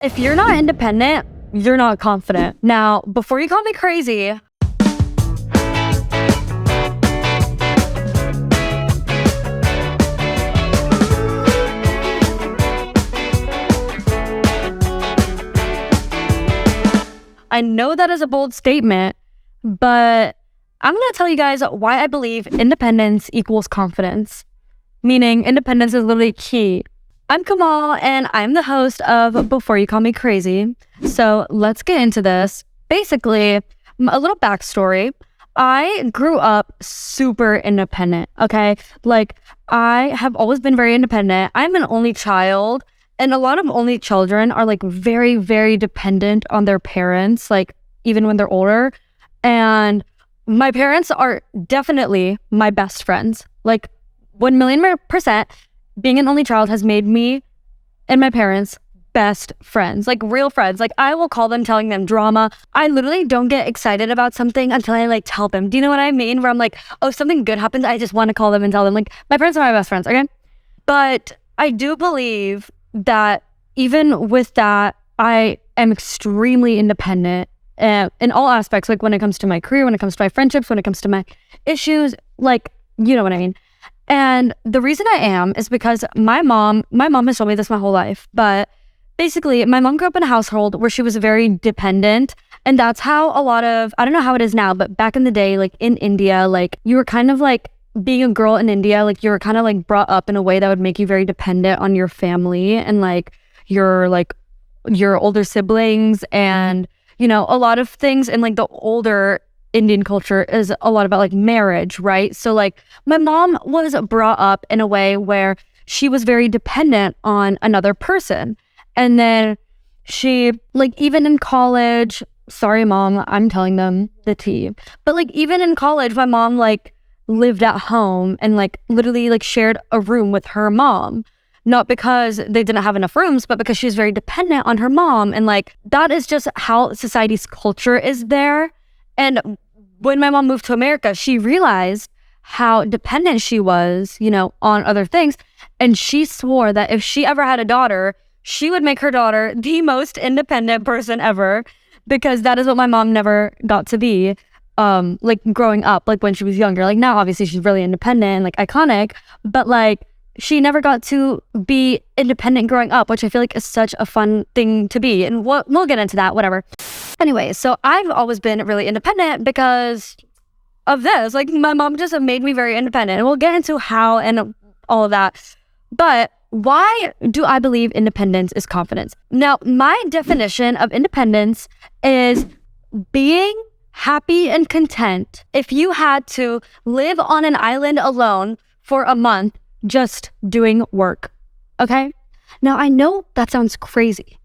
If you're not independent, you're not confident. Now, before you call me crazy, I know that is a bold statement, but I'm going to tell you guys why I believe independence equals confidence. Meaning independence is literally key. I'm Komal, and I'm the host of Before You Call Me Crazy. So let's get into this. Basically, a little backstory. I grew up super independent, okay? Like, I have always been very independent. I'm an only child, and a lot of only children are like very, very dependent on their parents, like even when they're older. And my parents are definitely my best friends. Like 1,000,000%. Being an only child has made me and my parents best friends, like real friends. Like I will call them telling them drama. I literally don't get excited about something until I like tell them. Do you know what I mean? Where I'm like, oh, something good happens. I just want to call them and tell them. Like my parents are my best friends, okay? But I do believe that even with that, I am extremely independent in all aspects. Like when it comes to my career, when it comes to my friendships, when it comes to my issues, like, you know what I mean? And the reason I am is because my mom has told me this my whole life, but basically my mom grew up in a household where she was very dependent. And that's how a lot of, I don't know how it is now, but back in the day, like in India, like you were kind of like being a girl in India, like you were kind of like brought up in a way that would make you very dependent on your family and like your older siblings and, you know, a lot of things in like the older Indian culture is a lot about like marriage, right? So like my mom was brought up in a way where she was very dependent on another person. And then she, like even in college, sorry mom, I'm telling them the tea. But like even in college, my mom like lived at home and like literally like shared a room with her mom. Not because they didn't have enough rooms, but because she was very dependent on her mom. And like that is just how society's culture is there. And when my mom moved to America, she realized how dependent she was, you know, on other things. And she swore that if she ever had a daughter, she would make her daughter the most independent person ever, because that is what my mom never got to be, like growing up, like when she was younger. Like now, obviously, she's really independent and like iconic, but like she never got to be independent growing up, which I feel like is such a fun thing to be. And we'll get into that, whatever. Anyway, so I've always been really independent because of this. Like my mom just made me very independent, and we'll get into how and all of that. But why do I believe independence is confidence? Now, my definition of independence is being happy and content if you had to live on an island alone for a month just doing work, okay? Now, I know that sounds crazy,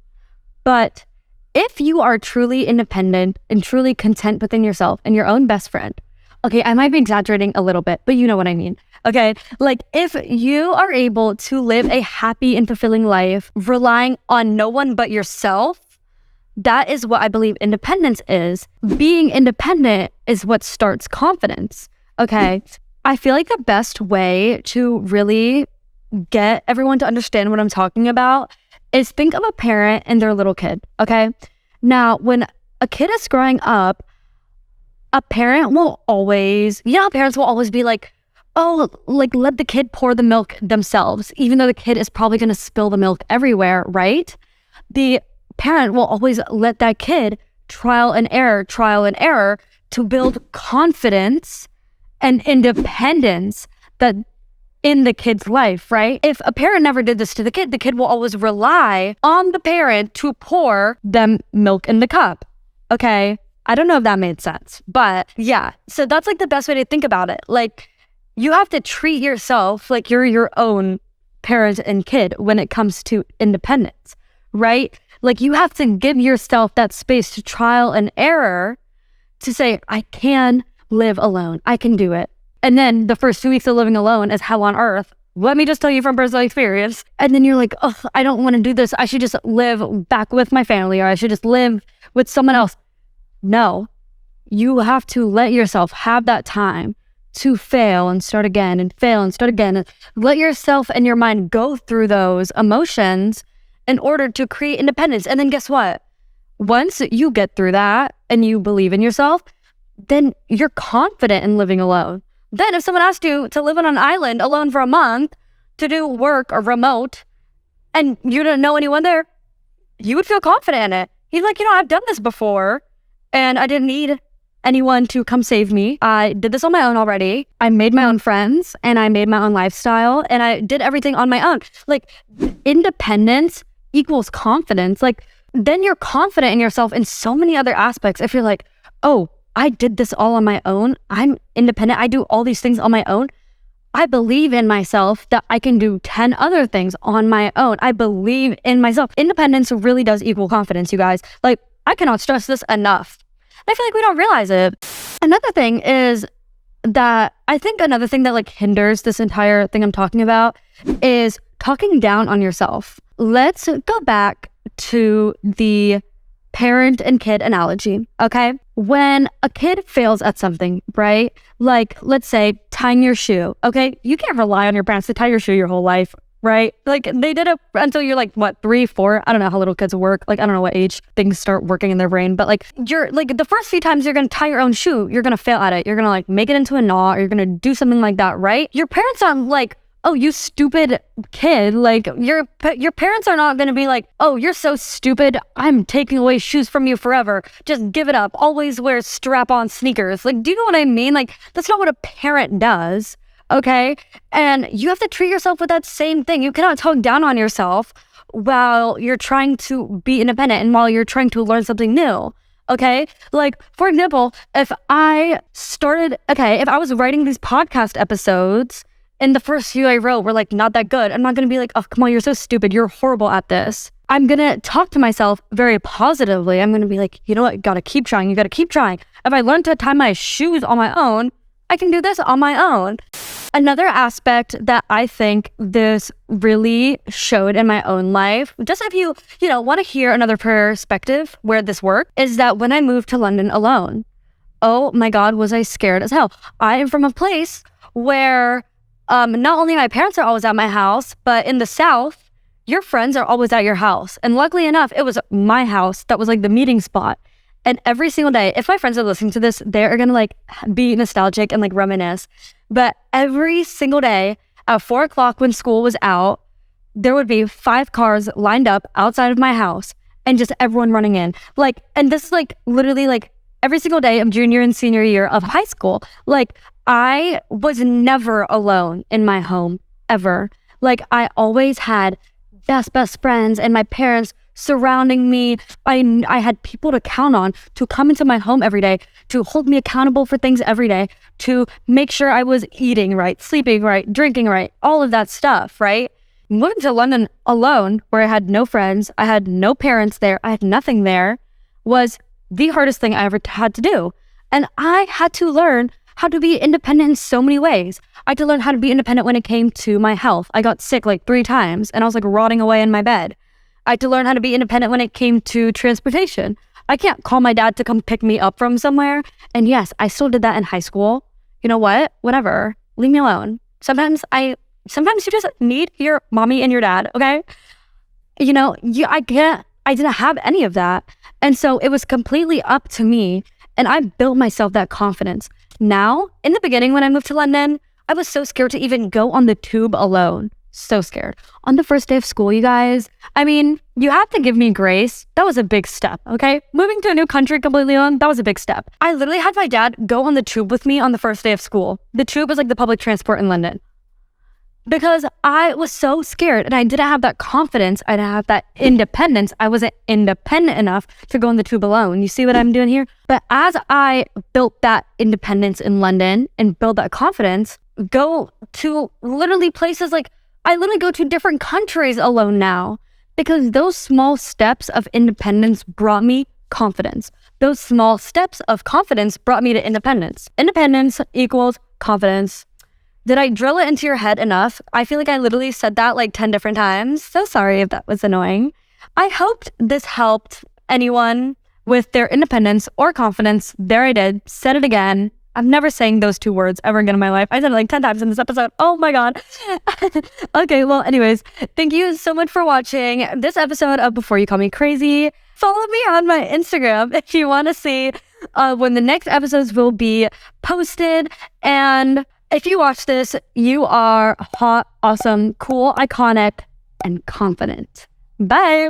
but if you are truly independent and truly content within yourself and your own best friend, okay, I might be exaggerating a little bit, but you know what I mean, okay? Like if you are able to live a happy and fulfilling life relying on no one but yourself, that is what I believe independence is. Being independent is what starts confidence, okay? I feel like the best way to really get everyone to understand what I'm talking about is think of a parent and their little kid, okay? Now, when a kid is growing up, a parent will always, you know how parents will always be like, oh, like let the kid pour the milk themselves, even though the kid is probably gonna spill the milk everywhere, right? The parent will always let that kid trial and error to build confidence and independence that in the kid's life, right? If a parent never did this to the kid will always rely on the parent to pour them milk in the cup, okay? I don't know if that made sense, but yeah. So that's like the best way to think about it. Like you have to treat yourself like you're your own parent and kid when it comes to independence, right? Like you have to give yourself that space to trial and error to say, I can live alone. I can do it. And then the first 2 weeks of living alone is hell on earth. Let me just tell you from personal experience. And then you're like, oh, I don't want to do this. I should just live back with my family, or I should just live with someone else. No, you have to let yourself have that time to fail and start again and fail and start again. And let yourself and your mind go through those emotions in order to create independence. And then guess what? Once you get through that and you believe in yourself, then you're confident in living alone. Then if someone asked you to live on an island alone for a month to do work or remote and you didn't know anyone there, you would feel confident in it. He's like, I've done this before and I didn't need anyone to come save me. I did this on my own already. I made my own friends and I made my own lifestyle and I did everything on my own. Like, independence equals confidence. Like, then you're confident in yourself in so many other aspects. If you're like, oh, I did this all on my own. I'm independent. I do all these things on my own. I believe in myself that I can do 10 other things on my own. I believe in myself. Independence really does equal confidence, you guys. Like, I cannot stress this enough. I feel like we don't realize it. Another thing is that I think another thing that like hinders this entire thing I'm talking about is talking down on yourself. Let's go back to the parent and kid analogy, okay? When a kid fails at something, right? Like, let's say tying your shoe, okay? You can't rely on your parents to tie your shoe your whole life, right? Like, they did it until you're like, what, 3, 4? I don't know how little kids work. Like, I don't know what age things start working in their brain, but like, you're like, the first few times you're gonna tie your own shoe, you're gonna fail at it. You're gonna like make it into a knot or you're gonna do something like that, right? Your parents aren't like, oh, you stupid kid. Like, your parents are not gonna be like, oh, you're so stupid. I'm taking away shoes from you forever. Just give it up. Always wear strap-on sneakers. Like, do you know what I mean? Like, that's not what a parent does. Okay. And you have to treat yourself with that same thing. You cannot talk down on yourself while you're trying to be independent and while you're trying to learn something new. Okay. Like, for example, if I was writing these podcast episodes and the first few I wrote were like not that good, I'm not going to be like, oh, Komal, you're so stupid. You're horrible at this. I'm going to talk to myself very positively. I'm going to be like, you know what? You got to keep trying. You got to keep trying. If I learn to tie my shoes on my own, I can do this on my own. Another aspect that I think this really showed in my own life, just if you want to hear another perspective where this worked, is that when I moved to London alone, oh my God, was I scared as hell. I am from a place where not only my parents are always at my house, but in the South, your friends are always at your house. And luckily enough, it was my house that was like the meeting spot. And every single day, if my friends are listening to this, they're going to like be nostalgic and like reminisce. But every single day at 4 o'clock when school was out, there would be 5 cars lined up outside of my house and just everyone running in. Like, and this is like literally like every single day of junior and senior year of high school. Like, I was never alone in my home, ever. Like, I always had best friends and my parents surrounding me. I had people to count on to come into my home every day, to hold me accountable for things every day, to make sure I was eating right, sleeping right, drinking right, all of that stuff, right? Moving to London alone, where I had no friends, I had no parents there, I had nothing there, was the hardest thing I ever had to do. And I had to learn how to be independent in so many ways. I had to learn how to be independent when it came to my health. I got sick like 3 times and I was like rotting away in my bed. I had to learn how to be independent when it came to transportation. I can't call my dad to come pick me up from somewhere. And yes, I still did that in high school. You know what? Whatever. Leave me alone. Sometimes you just need your mommy and your dad, okay? I didn't have any of that. And so it was completely up to me. And I built myself that confidence. Now, in the beginning when I moved to London, I was so scared to even go on the tube alone. So scared. On the first day of school, you guys, I mean, you have to give me grace. That was a big step, okay? Moving to a new country completely alone, that was a big step. I literally had my dad go on the tube with me on the first day of school. The tube was like the public transport in London. Because I was so scared and I didn't have that confidence. I didn't have that independence. I wasn't independent enough to go on the tube alone. You see what I'm doing here? But as I built that independence in London and built that confidence, go to literally places like, I literally go to different countries alone now because those small steps of independence brought me confidence. Those small steps of confidence brought me to independence. Independence equals confidence. Did I drill it into your head enough? I feel like I literally said that like 10 different times. So sorry if that was annoying. I hoped this helped anyone with their independence or confidence. There I did. Said it again. I'm never saying those 2 words ever again in my life. I said it like 10 times in this episode. Oh my God. Okay, well, anyways, thank you so much for watching this episode of Before You Call Me Crazy. Follow me on my Instagram if you want to see when the next episodes will be posted. And if you watch this, you are hot, awesome, cool, iconic, and confident. Bye.